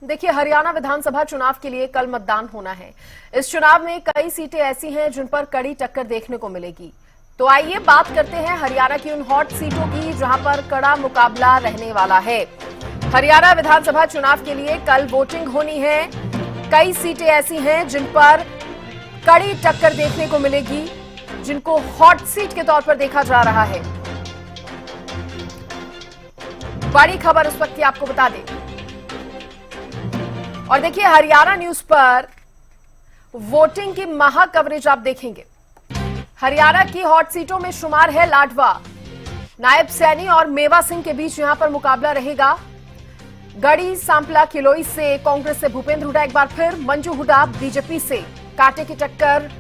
देखिए, हरियाणा विधानसभा चुनाव के लिए कल मतदान होना है। इस चुनाव में कई सीटें ऐसी हैं जिन पर कड़ी टक्कर देखने को मिलेगी। तो आइए बात करते हैं हरियाणा की उन हॉट सीटों की जहां पर कड़ा मुकाबला रहने वाला है। हरियाणा विधानसभा चुनाव के लिए कल वोटिंग होनी है। कई सीटें ऐसी हैं जिन पर कड़ी टक्कर देखने को मिलेगी, जिनको हॉट सीट के तौर पर देखा जा रहा है। बड़ी खबर उस वक्त की आपको बता दें। और देखिए, हरियाणा न्यूज पर वोटिंग की महा कवरेज आप देखेंगे। हरियाणा की हॉट सीटों में शुमार है लाडवा, नायब सैनी और मेवा सिंह के बीच यहां पर मुकाबला रहेगा। गढ़ी सांपला किलोई से कांग्रेस से भूपेंद्र हुड्डा एक बार फिर, मंजू हुड्डा बीजेपी से, कांटे की टक्कर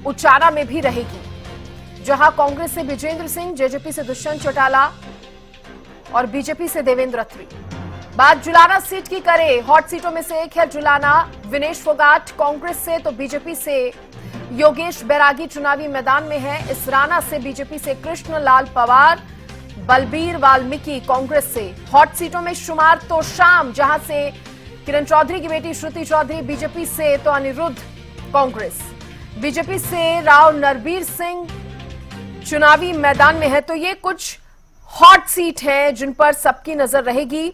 उचाना में भी रहेगी, जहां कांग्रेस से विजेंद्र सिंह, जेजेपी से दुष्यंत चौटाला और बीजेपी से देवेंद्र अत्री। बात जुलाना सीट की करें, हॉट सीटों में से एक है जुलाना। विनेश फोगाट कांग्रेस से तो बीजेपी से योगेश बैरागी चुनावी मैदान में है। इसराना से बीजेपी से कृष्णलाल पवार, बलबीर वाल्मीकि कांग्रेस से। हॉट सीटों में शुमार तो शाम, जहां से किरण चौधरी की बेटी श्रुति चौधरी बीजेपी से तो अनिरुद्ध कांग्रेस। बीजेपी से राव नरबीर सिंह चुनावी मैदान में है। तो ये कुछ हॉट सीट है जिन पर सबकी नजर रहेगी।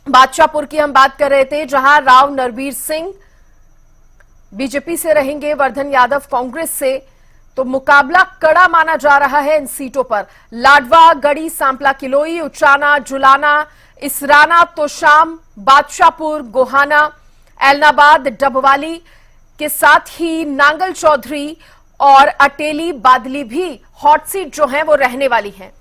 बादशाहपुर की हम बात कर रहे थे, जहां राव नरबीर सिंह बीजेपी से रहेंगे, वर्धन यादव कांग्रेस से। तो मुकाबला कड़ा माना जा रहा है इन सीटों पर। लाडवा, गढ़ी सांपला किलोई, उचाना, जुलाना, इसराना, तोशाम, बादशाहपुर, गोहाना, एलनाबाद, डबवाली के साथ ही नांगल चौधरी और अटेली बादली भी हॉट सीट जो है वो रहने वाली है।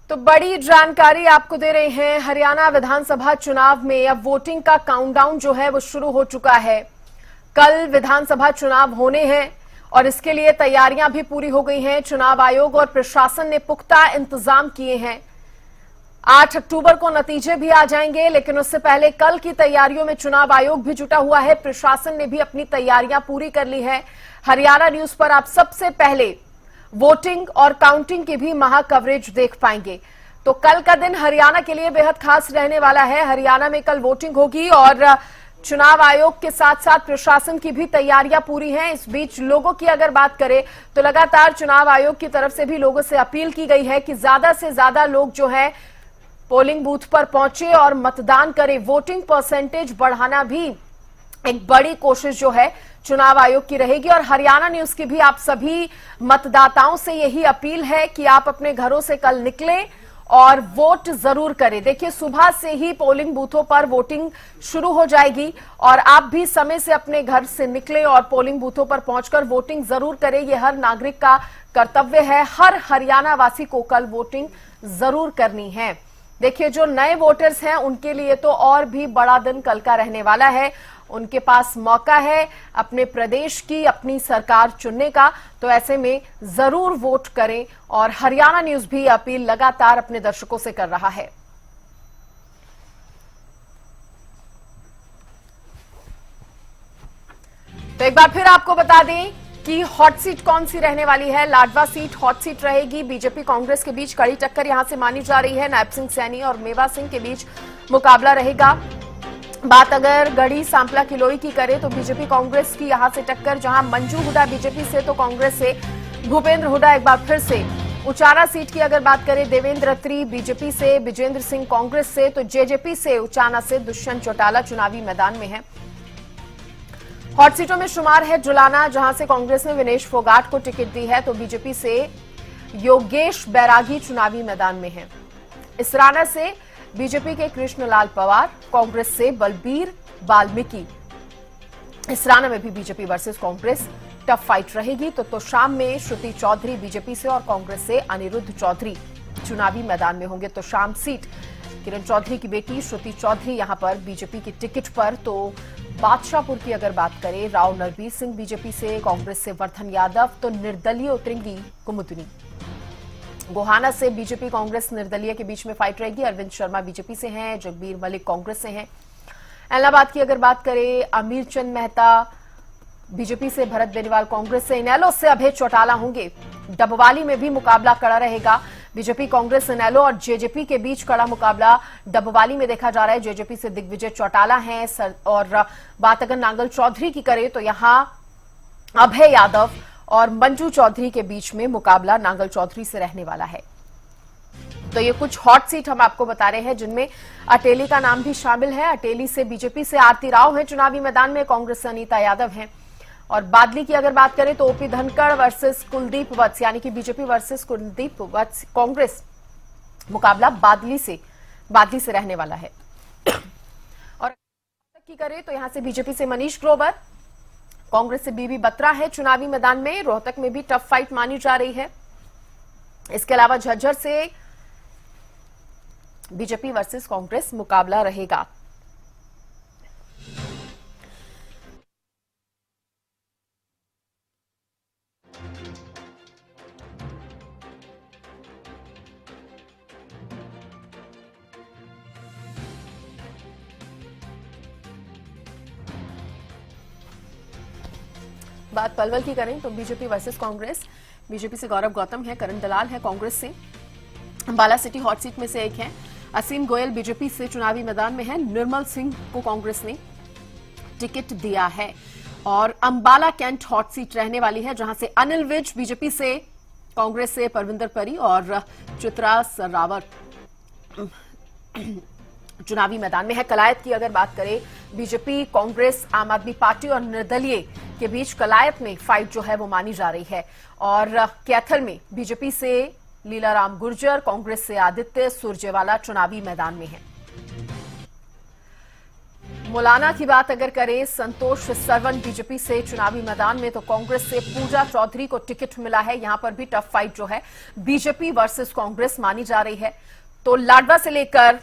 तो बड़ी जानकारी आपको दे रहे हैं। हरियाणा विधानसभा चुनाव में अब वोटिंग का काउंटडाउन जो है वो शुरू हो चुका है। कल विधानसभा चुनाव होने हैं और इसके लिए तैयारियां भी पूरी हो गई हैं। चुनाव आयोग और प्रशासन ने पुख्ता इंतजाम किए हैं। 8 अक्टूबर को नतीजे भी आ जाएंगे, लेकिन उससे पहले कल की तैयारियों में चुनाव आयोग भी जुटा हुआ है। प्रशासन ने भी अपनी तैयारियां पूरी कर ली है। हरियाणा न्यूज पर आप सबसे पहले वोटिंग और काउंटिंग की भी महा कवरेज देख पाएंगे। तो कल का दिन हरियाणा के लिए बेहद खास रहने वाला है। हरियाणा में कल वोटिंग होगी और चुनाव आयोग के साथ साथ प्रशासन की भी तैयारियां पूरी हैं। इस बीच लोगों की अगर बात करें तो लगातार चुनाव आयोग की तरफ से भी लोगों से अपील की गई है कि ज्यादा से ज्यादा लोग जो है पोलिंग बूथ पर पहुंचे और मतदान करें। वोटिंग परसेंटेज बढ़ाना भी एक बड़ी कोशिश जो है चुनाव आयोग की रहेगी। और हरियाणा न्यूज की भी आप सभी मतदाताओं से यही अपील है कि आप अपने घरों से कल निकलें और वोट जरूर करें। देखिए, सुबह से ही पोलिंग बूथों पर वोटिंग शुरू हो जाएगी और आप भी समय से अपने घर से निकलें और पोलिंग बूथों पर पहुंचकर वोटिंग जरूर करें। यह हर नागरिक का कर्तव्य है। हर हरियाणा वासी को कल वोटिंग जरूर करनी है। देखिए, जो नए वोटर्स हैं उनके लिए तो और भी बड़ा दिन कल का रहने वाला है। उनके पास मौका है अपने प्रदेश की अपनी सरकार चुनने का। तो ऐसे में जरूर वोट करें और हरियाणा न्यूज भी अपील लगातार अपने दर्शकों से कर रहा है। तो एक बार फिर आपको बता दें कि हॉट सीट कौन सी रहने वाली है। लाडवा सीट हॉट सीट रहेगी। बीजेपी कांग्रेस के बीच कड़ी टक्कर यहां से मानी जा रही है। नायब सिंह सैनी और मेवा सिंह के बीच मुकाबला रहेगा। बात अगर गढ़ी सांपला किलोई की करें तो बीजेपी कांग्रेस की यहां से टक्कर, जहां मंजू हुड्डा बीजेपी से तो कांग्रेस से भूपेंद्र हुड्डा एक बार फिर से। उचाना सीट की अगर बात करें, देवेंद्र अत्री बीजेपी से, विजेंद्र सिंह कांग्रेस से तो जेजेपी से उचाना से दुष्यंत चौटाला चुनावी मैदान में है। हॉट सीटों में शुमार है जुलाना, जहां से कांग्रेस ने विनेश फोगाट को टिकट दी है तो बीजेपी से योगेश बैरागी चुनावी मैदान में है। इसराना से बीजेपी के कृष्णलाल पवार, कांग्रेस से बलबीर वाल्मीकि। इसराना में भी BJP versus Congress tough fight रहेगी। तो शाम में श्रुति चौधरी बीजेपी से और कांग्रेस से अनिरुद्ध चौधरी चुनावी मैदान में होंगे। तो शाम सीट किरण चौधरी की बेटी श्रुति चौधरी यहां पर बीजेपी की टिकट पर। तो बादशाहपुर की अगर बात करें, राव नरबीर सिंह बीजेपी से, कांग्रेस से वर्धन यादव, तो निर्दलीय उतरेंगी कुमुदनी। गोहाना से बीजेपी कांग्रेस निर्दलीय के बीच में फाइट रहेगी। अरविंद शर्मा बीजेपी से हैं, जगबीर मलिक कांग्रेस से हैं। इलाहाबाद की अगर बात करें, अमीर चंद मेहता बीजेपी से, भरत बेनीवाल कांग्रेस से, इनेलो से अभय चौटाला होंगे। डबवाली में भी मुकाबला कड़ा रहेगा। बीजेपी कांग्रेस, इनेलो और जेजेपी के बीच कड़ा मुकाबला डबवाली में देखा जा रहा है। जेजेपी से दिग्विजय चौटाला हैं और बात अगर नांगल चौधरी की करें तो यहां अभय यादव और मंजू चौधरी के बीच में मुकाबला नांगल चौधरी से रहने वाला है। तो ये कुछ हॉट सीट हम आपको बता रहे हैं जिनमें अटेली का नाम भी शामिल है। अटेली से बीजेपी से आरती राव है चुनावी मैदान में, कांग्रेस से अनीता यादव हैं। और बादली की अगर बात करें तो ओपी धनखड़ वर्सेस कुलदीप वत्स, यानी कि बीजेपी वर्सेस कुलदीप वत्स कांग्रेस, मुकाबला बादली से रहने वाला है। और की करें तो यहां से बीजेपी से मनीष ग्रोवर, कांग्रेस से बीबी बत्रा है चुनावी मैदान में। रोहतक में भी टफ फाइट मानी जा रही है। इसके अलावा झज्जर से बीजेपी वर्सेस कांग्रेस मुकाबला रहेगा। बात पलवल की करें तो बीजेपी वर्सेस कांग्रेस, बीजेपी से गौरव गौतम है, करण दलाल है कांग्रेस से। अंबाला सिटी हॉट सीट में से एक है। असीम गोयल बीजेपी से चुनावी मैदान में है। निर्मल सिंह को कांग्रेस ने टिकट दिया है। और अंबाला कैंट हॉट सीट रहने वाली है जहां से अनिल विज बीजेपी से, कांग्रेस से परविंदर परी और चित्रा सरावत चुनावी मैदान में है। कलायत की अगर बात करें, बीजेपी, कांग्रेस, आम आदमी पार्टी और निर्दलीय के बीच कलायत में फाइट जो है वो मानी जा रही है। और कैथल में बीजेपी से लीलाराम गुर्जर, कांग्रेस से आदित्य सुरजेवाला चुनावी मैदान में है। मुलाना की बात अगर करें, संतोष सरवन बीजेपी से चुनावी मैदान में, तो कांग्रेस से पूजा चौधरी को टिकट मिला है। यहां पर भी टफ फाइट जो है बीजेपी वर्सेस कांग्रेस मानी जा रही है। तो लाडवा से लेकर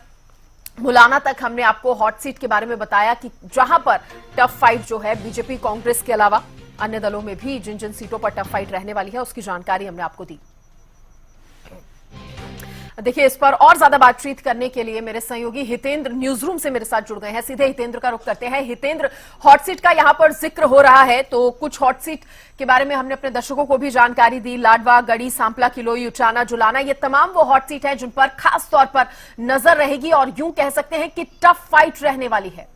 मुलाना तक हमने आपको हॉट सीट के बारे में बताया कि जहां पर टफ फाइट जो है बीजेपी कांग्रेस के अलावा अन्य दलों में भी जिन जिन सीटों पर टफ फाइट रहने वाली है उसकी जानकारी हमने आपको दी। देखिए, इस पर और ज्यादा बातचीत करने के लिए मेरे सहयोगी हितेंद्र न्यूज रूम से मेरे साथ जुड़ गए हैं। सीधे हितेंद्र का रुख करते हैं। हितेंद्र, हॉट सीट का यहां पर जिक्र हो रहा है, तो कुछ हॉट सीट के बारे में हमने अपने दर्शकों को भी जानकारी दी। लाडवा, गढ़ी, सांपला, किलोई, उचाना, जुलाना, ये तमाम वो हॉट सीट है जिन पर खास तौर पर नजर रहेगी और यूं कह सकते हैं कि टफ फाइट रहने वाली है।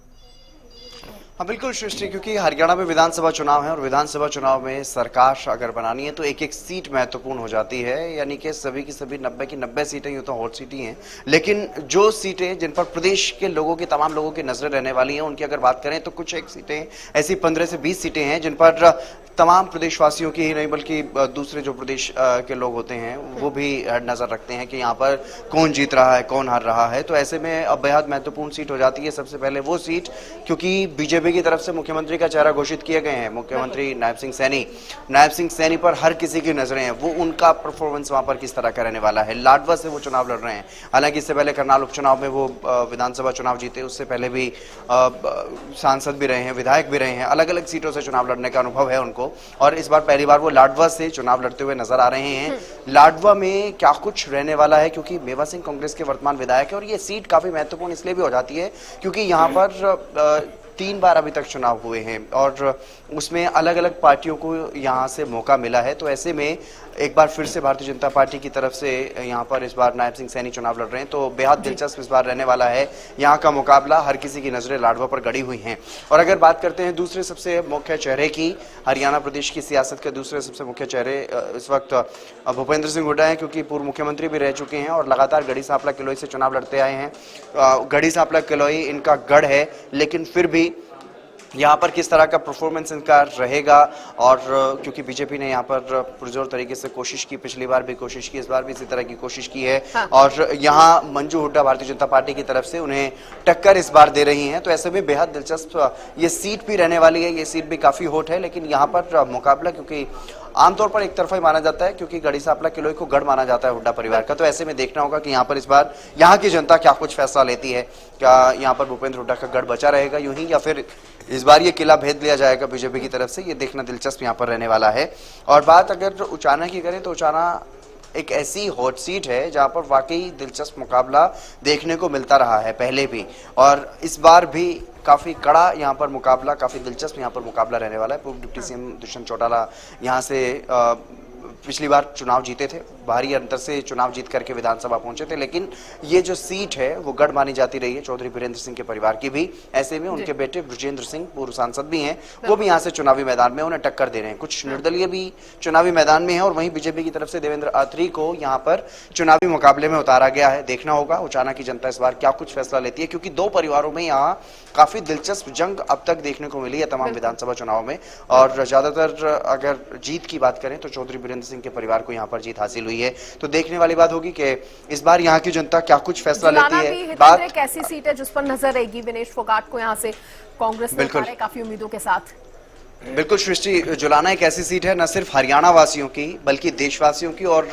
हाँ बिल्कुल सृष्टि, क्योंकि हरियाणा में विधानसभा चुनाव है और विधानसभा चुनाव में सरकार अगर बनानी है तो एक एक सीट महत्वपूर्ण हो जाती है। यानी कि सभी की सभी 90 की 90 सीटें यूँ तो हॉट सीटें हैं, लेकिन जो सीटें जिन पर प्रदेश के लोगों की, तमाम लोगों की नजरें रहने वाली हैं, उनकी अगर बात करें तो कुछ एक सीटें ऐसी 15 से 20 सीटें हैं जिन पर तमाम प्रदेशवासियों की ही नहीं बल्कि दूसरे जो प्रदेश के लोग होते हैं वो भी नजर रखते हैं कि यहाँ पर कौन जीत रहा है, कौन हार रहा है। तो ऐसे में अब बेहद महत्वपूर्ण सीट हो जाती है। सबसे पहले वो सीट, क्योंकि बीजेपी की तरफ से मुख्यमंत्री का चेहरा घोषित किए गए हैं, मुख्यमंत्री नायब सिंह सैनी पर हर किसी की नजरें हैं। वो उनका परफॉर्मेंस वहां पर किस तरह का रहने वाला है। लाडवा से वो चुनाव लड़ रहे हैं। हालांकि इससे पहले करनाल उपचुनाव में वो विधानसभा चुनाव जीते, उससे पहले भी सांसद भी रहे हैं, विधायक भी रहे हैं। अलग अलग सीटों से चुनाव लड़ने का अनुभव है उनको, और इस बार पहली बार वो लाडवा से चुनाव लड़ते हुए नजर आ रहे हैं। लाडवा में क्या कुछ रहने वाला है, क्योंकि मेवा सिंह कांग्रेस के वर्तमान विधायक है, और ये सीट काफी महत्वपूर्ण इसलिए भी हो जाती है क्योंकि यहाँ पर 3 बार अभी तक चुनाव हुए हैं और उसमें अलग अलग पार्टियों को यहाँ से मौका मिला है। तो ऐसे में एक बार फिर से भारतीय जनता पार्टी की तरफ से यहाँ पर इस बार नायब सिंह सैनी चुनाव लड़ रहे हैं, तो बेहद दिलचस्प इस बार रहने वाला है यहाँ का मुकाबला। हर किसी की नजरें लाडवा पर गड़ी हुई हैं। और अगर बात करते हैं दूसरे सबसे मुख्य चेहरे की, हरियाणा प्रदेश की सियासत के दूसरे सबसे मुख्य चेहरे इस वक्त भूपेंद्र सिंह हुड्डा हैं, क्योंकि पूर्व मुख्यमंत्री भी रह चुके हैं और लगातार गढ़ी सांपला किलोई से चुनाव लड़ते आए हैं। गढ़ी सांपला किलोई इनका गढ़ है, लेकिन फिर भी यहाँ पर किस तरह का परफॉर्मेंस इनका रहेगा, और क्योंकि बीजेपी ने यहाँ पर पुरजोर तरीके से कोशिश की, पिछली बार भी कोशिश की, इस बार भी इसी तरह की कोशिश की है। हाँ। और यहाँ मंजू हुड्डा भारतीय जनता पार्टी की तरफ से उन्हें टक्कर इस बार दे रही हैं। तो ऐसे में बेहद दिलचस्प ये सीट भी रहने वाली है। ये सीट भी काफी हॉट है, लेकिन यहाँ पर मुकाबला, क्योंकि आमतौर पर एक तरफा ही माना जाता है, क्योंकि गढ़ी सांपला किलोई को गढ़ माना जाता है हुड्डा परिवार का। तो ऐसे में देखना होगा कि यहाँ पर इस बार यहाँ की जनता क्या कुछ फैसला लेती है। क्या यहाँ पर भूपेंद्र हुड्डा का गढ़ बचा रहेगा यूं ही, या फिर इस बार ये किला भेद लिया जाएगा बीजेपी की तरफ से, ये देखना दिलचस्प यहाँ पर रहने वाला है। और बात अगर उचाना की करें तो उचाना एक ऐसी हॉट सीट है जहां पर वाकई दिलचस्प मुकाबला देखने को मिलता रहा है पहले भी, और इस बार भी काफी कड़ा यहाँ पर मुकाबला, काफी दिलचस्प यहाँ पर मुकाबला रहने वाला है। पूर्व डिप्टी सीएम दुष्यंत चौटाला यहाँ से पिछली बार चुनाव जीते थे, भारी अंतर से चुनाव जीत करके विधानसभा पहुंचे थे, लेकिन ये जो सीट है वो गढ़ मानी जाती रही है चौधरी बीरेंद्र सिंह के परिवार की भी। ऐसे में उनके बेटे ब्रजेंद्र सिंह पूर्व सांसद भी हैं, वो भी यहाँ से चुनावी मैदान में उन्हें टक्कर दे रहे हैं। कुछ निर्दलीय भी चुनावी मैदान में है, और वहीं बीजेपी की तरफ से देवेंद्र अत्री को यहाँ पर चुनावी मुकाबले में उतारा गया है। देखना होगा उचाना की जनता इस बार क्या कुछ फैसला लेती है, क्योंकि दो परिवारों में यहाँ काफी दिलचस्प जंग अब तक देखने को मिली है तमाम विधानसभा चुनाव में। और ज्यादातर अगर जीत की बात करें तो चौधरी बीरेंद्र सिंह के परिवार को यहाँ पर जीत हासिल हुई है। तो देखने वाली बात होगी कि इस बार यहाँ की जनता क्या कुछ फैसला लेती है। बात एक ऐसी सीट है जिस पर नजर रहेगी विनेश फोगाट को यहाँ से कांग्रेस ने उतारा है काफी उम्मीदों के साथ। बिल्कुल सृष्टि, जुलाना एक ऐसी सीट है न सिर्फ हरियाणा वासियों की बल्कि देशवासियों की, और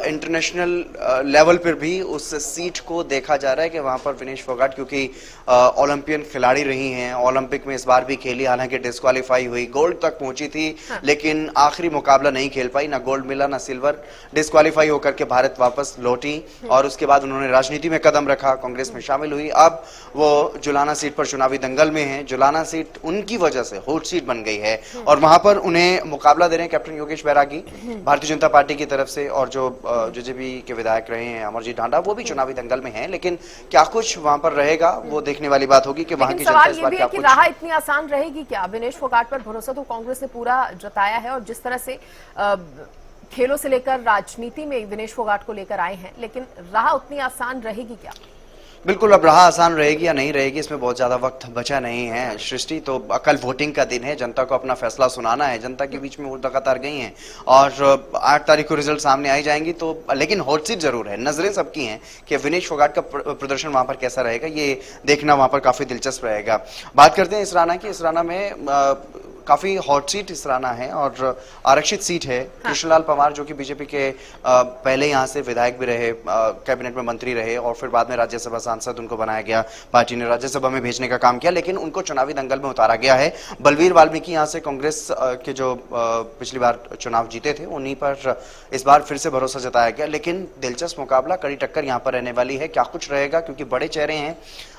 इंटरनेशनल लेवल पर भी उस सीट को देखा जा रहा है कि वहां पर विनेश फोगाट, क्योंकि ओलंपियन खिलाड़ी रही हैं, ओलंपिक में इस बार भी खेली, हालांकि डिस्क्वालीफाई हुई, गोल्ड तक पहुंची थी लेकिन आखिरी मुकाबला नहीं खेल पाई, ना गोल्ड मिला ना सिल्वर, डिस्क्वालीफाई होकर के भारत वापस लौटी और उसके बाद उन्होंने राजनीति में कदम रखा, कांग्रेस में शामिल हुई। अब वो जुलाना सीट पर चुनावी दंगल में है। जुलाना सीट उनकी वजह से हॉट सीट बन गई है और वहां पर उन्हें मुकाबला दे रहे हैं कैप्टन योगेश बैरागी भारतीय जनता पार्टी की तरफ से, और जो जेजेपी के विधायक रहे हैं अमरजीत ढांडा, वो भी चुनावी दंगल में हैं। लेकिन क्या कुछ वहां पर रहेगा वो देखने वाली बात होगी कि वहां की जनता इस बार क्या कुछ। राह इतनी आसान रहेगी क्या? विनेश फोगाट पर भरोसा तो कांग्रेस ने पूरा जताया है, और जिस तरह से खेलों से लेकर राजनीति में विनेश फोगाट को लेकर आए हैं, लेकिन राह उतनी आसान रहेगी क्या? बिल्कुल, अब राह आसान रहेगी या नहीं रहेगी इसमें बहुत ज्यादा वक्त बचा नहीं है सृष्टि। तो कल वोटिंग का दिन है, जनता को अपना फैसला सुनाना है। जनता के बीच में वो लगातार गई हैं और 8 तारीख को रिजल्ट सामने आई जाएंगी। तो लेकिन हॉट सीट जरूर है, नजरें सबकी हैं कि विनेश फोगाट का प्रदर्शन वहां पर कैसा रहेगा, ये देखना वहां पर काफी दिलचस्प रहेगा। बात करते हैं इसराना की। इसराना में काफी हॉट सीट इसराना है और आरक्षित सीट है। कृष्णलाल पंवार जो कि बीजेपी के पहले यहाँ से विधायक भी रहे, कैबिनेट में मंत्री रहे और फिर बाद में राज्यसभा सांसद उनको बनाया गया, पार्टी ने राज्यसभा में भेजने का काम किया, लेकिन उनको चुनावी दंगल में उतारा गया है। बलवीर वाल्मीकि यहाँ से कांग्रेस के जो पिछली बार चुनाव जीते थे उन्हीं पर इस बार फिर से भरोसा जताया गया। लेकिन दिलचस्प मुकाबला, कड़ी टक्कर यहाँ पर रहने वाली है। क्या कुछ रहेगा क्योंकि बड़े चेहरे हैं,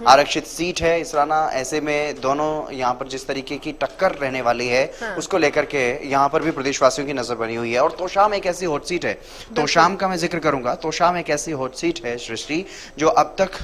आरक्षित सीट है इसराना, ऐसे में दोनों यहाँ पर जिस तरीके की टक्कर रहने वाली है उसको लेकर के यहाँ पर भी प्रदेशवासियों की नजर बनी हुई है। और तोशाम एक ऐसी हॉट सीट है, तोशाम का मैं जिक्र करूंगा। तोशाम एक ऐसी हॉट सीट है सृष्टि जो अब तक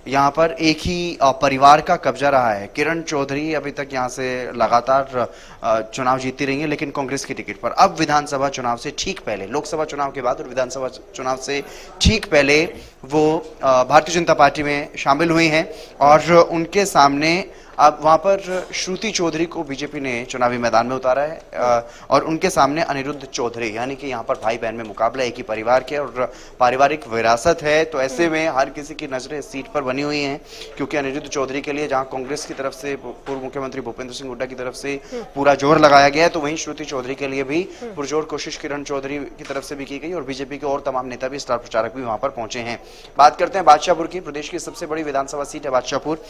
यहाँ पर एक ही परिवार का कब्जा रहा है। किरण चौधरी अभी तक यहाँ से लगातार चुनाव जीतती रही है, लेकिन कांग्रेस की टिकट पर। अब विधानसभा चुनाव से ठीक पहले, लोकसभा चुनाव के बाद और विधानसभा चुनाव से ठीक पहले वो भारतीय जनता पार्टी में शामिल हुई हैं और उनके सामने अब वहां पर श्रुति चौधरी को बीजेपी ने चुनावी मैदान में उतारा है और उनके सामने अनिरुद्ध चौधरी, यानी कि यहाँ पर भाई बहन में मुकाबला, एक ही परिवार के और पारिवारिक विरासत है। तो ऐसे में हर किसी की नजरें इस सीट पर बनी हुई हैं, क्योंकि अनिरुद्ध चौधरी के लिए जहाँ कांग्रेस की तरफ से पूर्व मुख्यमंत्री भूपेंद्र सिंह हुड्डा की तरफ से पूरा जोर लगाया गया है, तो वहीं श्रुति चौधरी के लिए भी पुरजोर कोशिश किरण चौधरी की तरफ से भी की गई और बीजेपी के और तमाम नेता भी, स्टार प्रचारक भी वहां पर पहुंचे हैं। बात करते हैं बादशाहपुर की। प्रदेश की सबसे बड़ी विधानसभा सीट है बादशाहपुर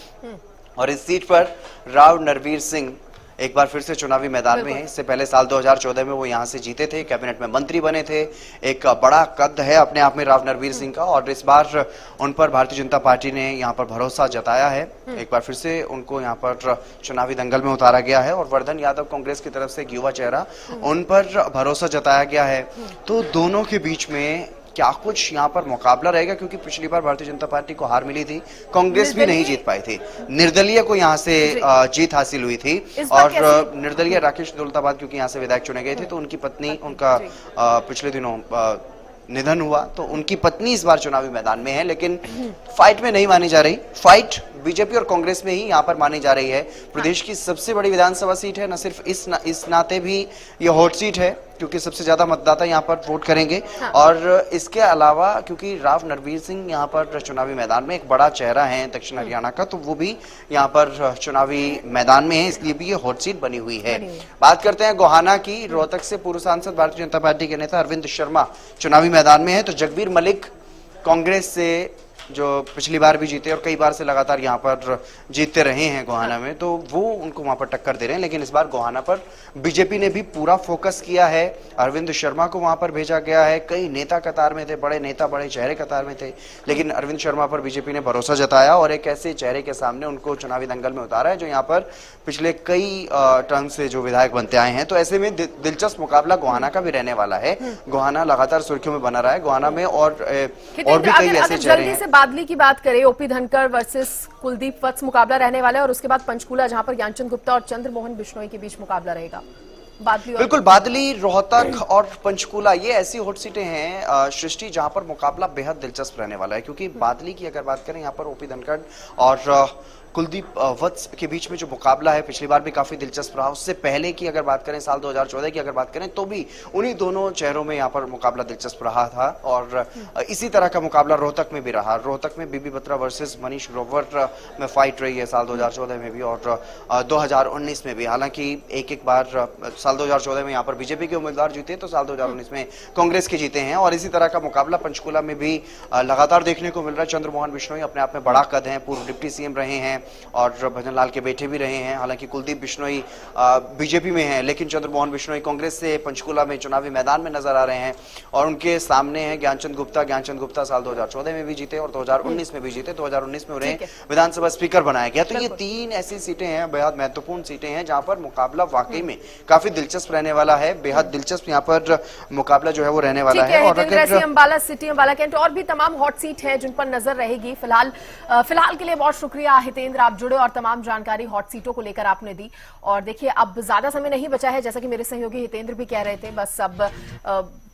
और इस सीट पर राव नरवीर सिंह एक बार फिर से चुनावी मैदान में है। इससे पहले साल 2014 में वो यहाँ से जीते थे, कैबिनेट में मंत्री बने थे। एक बड़ा कद है अपने आप में राव नरवीर सिंह का और इस बार उन पर भारतीय जनता पार्टी ने यहाँ पर भरोसा जताया है। एक बार फिर से उनको यहाँ पर चुनावी दंगल में उतारा गया है और वर्धन यादव कांग्रेस की तरफ से एक युवा चेहरा, उन पर भरोसा जताया गया है। तो दोनों के बीच में क्या कुछ यहाँ पर मुकाबला रहेगा, क्योंकि पिछली बार भारतीय जनता पार्टी को हार मिली थी, कांग्रेस भी नहीं जीत पाई थी, निर्दलीय को यहाँ से जीत हासिल हुई थी। और निर्दलीय राकेश दौलताबाद क्योंकि यहाँ से विधायक चुने गए थे, तो उनकी पत्नी, उनका पिछले दिनों निधन हुआ, तो उनकी पत्नी इस बार चुनावी मैदान में है, लेकिन फाइट में नहीं मानी जा रही। फाइट बीजेपी और कांग्रेस में ही यहाँ पर मानी जा रही है। प्रदेश की सबसे बड़ी विधानसभा सीट है, न सिर्फ इस नाते भी ये हॉट सीट है क्योंकि सबसे ज्यादा मतदाता यहाँ पर वोट करेंगे। और इसके अलावा क्योंकि राव नरवीर सिंह यहाँ पर चुनावी मैदान में एक बड़ा चेहरा है दक्षिण हरियाणा का, तो वो भी यहाँ पर चुनावी मैदान में है, इसलिए भी ये हॉट सीट बनी हुई है। बात करते हैं गोहाना की। रोहतक से पूर्व सांसद भारतीय जनता पार्टी के नेता अरविंद शर्मा चुनावी मैदान में है, तो जगबीर मलिक कांग्रेस से जो पिछली बार भी जीते और कई बार से लगातार यहाँ पर जीतते रहे हैं गोहाना में, तो वो उनको वहां पर टक्कर दे रहे हैं। लेकिन इस बार गोहाना पर बीजेपी ने भी पूरा फोकस किया है, अरविंद शर्मा को वहां पर भेजा गया है। कई नेता कतार में थे, बड़े नेता बड़े चेहरे कतार में थे, लेकिन अरविंद शर्मा पर बीजेपी ने भरोसा जताया और एक ऐसे चेहरे के सामने उनको चुनावी दंगल में उतारा है जो यहाँ पर पिछले कई टर्म से जो विधायक बनते आए हैं। तो ऐसे में दिलचस्प मुकाबला गोहाना का भी रहने वाला है। गोहाना लगातार सुर्खियों में बना रहा है। गोहाना में और भी कई ऐसे चेहरे हैं। बादली की बात करें, ओपी धनखड़ वर्सेस कुलदीप वत्स मुकाबला रहने वाला है, और उसके बाद पंचकूला जहां पर ज्ञानचंद गुप्ता और चंद्रमोहन बिश्नोई के बीच मुकाबला रहेगा। बादली बिल्कुल, बादली, रोहतक और पंचकूला ये ऐसी हॉट सीटें हैं सृष्टि जहां पर मुकाबला बेहद दिलचस्प रहने वाला है। क्योंकि बादली की अगर बात करें, यहाँ पर ओपी धनखड़ और कुलदीप वत्स के बीच में जो मुकाबला है पिछली बार भी काफी दिलचस्प रहा। उससे पहले की अगर बात करें, साल 2014 की अगर बात करें, तो भी उन्हीं दोनों चेहरों में यहाँ पर मुकाबला दिलचस्प रहा था। और इसी तरह का मुकाबला रोहतक में भी रहा। रोहतक में बीबी बत्रा वर्सेस मनीष ग्रोवर में फाइट रही है, साल 2014 में भी और 2019 में भी। हालांकि एक बार साल 2014 में यहाँ पर बीजेपी के उम्मीदवार जीते, तो साल 2019 में कांग्रेस के जीते हैं। और इसी तरह का मुकाबला पंचकूला में भी लगातार देखने को मिल रहा है। चंद्रमोहन बिश्नोई अपने आप में बड़ा कद है, पूर्व डिप्टी सीएम रहे हैं और भजन लाल के बेटे भी रहे हैं। हालांकि कुलदीप बिश्नोई बीजेपी में हैं, लेकिन चंद्रमोहन बिश्नोई कांग्रेस से पंचकूला में चुनावी मैदान में नजर आ रहे हैं। और उनके सामने हैं ज्ञानचंद गुप्ता। ज्ञानचंद गुप्ता साल 2014 में भी जीते और 2019 में भी जीते। 2019 में उन्हें विधानसभा स्पीकर बनाया गया। तो ये तीन ऐसी सीटें हैं, बेहद महत्वपूर्ण सीटें हैं, जहां पर मुकाबला वाकई में काफी दिलचस्प रहने वाला है। बेहद दिलचस्प यहाँ पर मुकाबला जो है वो रहने वाला है। और अम्बाला सिटी, अम्बाला कैंट और भी तमाम हॉट सीट है जिन पर नजर रहेगी। फिलहाल के लिए बहुत शुक्रिया हितेंद्र, आप जुड़े और तमाम जानकारी हॉट सीटों को लेकर आपने दी। और देखिए, अब ज्यादा समय नहीं बचा है, जैसा कि मेरे सहयोगी हितेंद्र भी कह रहे थे। बस अब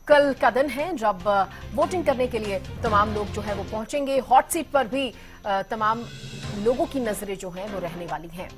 कल का दिन है जब वोटिंग करने के लिए तमाम लोग जो है वो पहुंचेंगे। हॉट सीट पर भी तमाम लोगों की नजरें जो हैं वो रहने वाली हैं।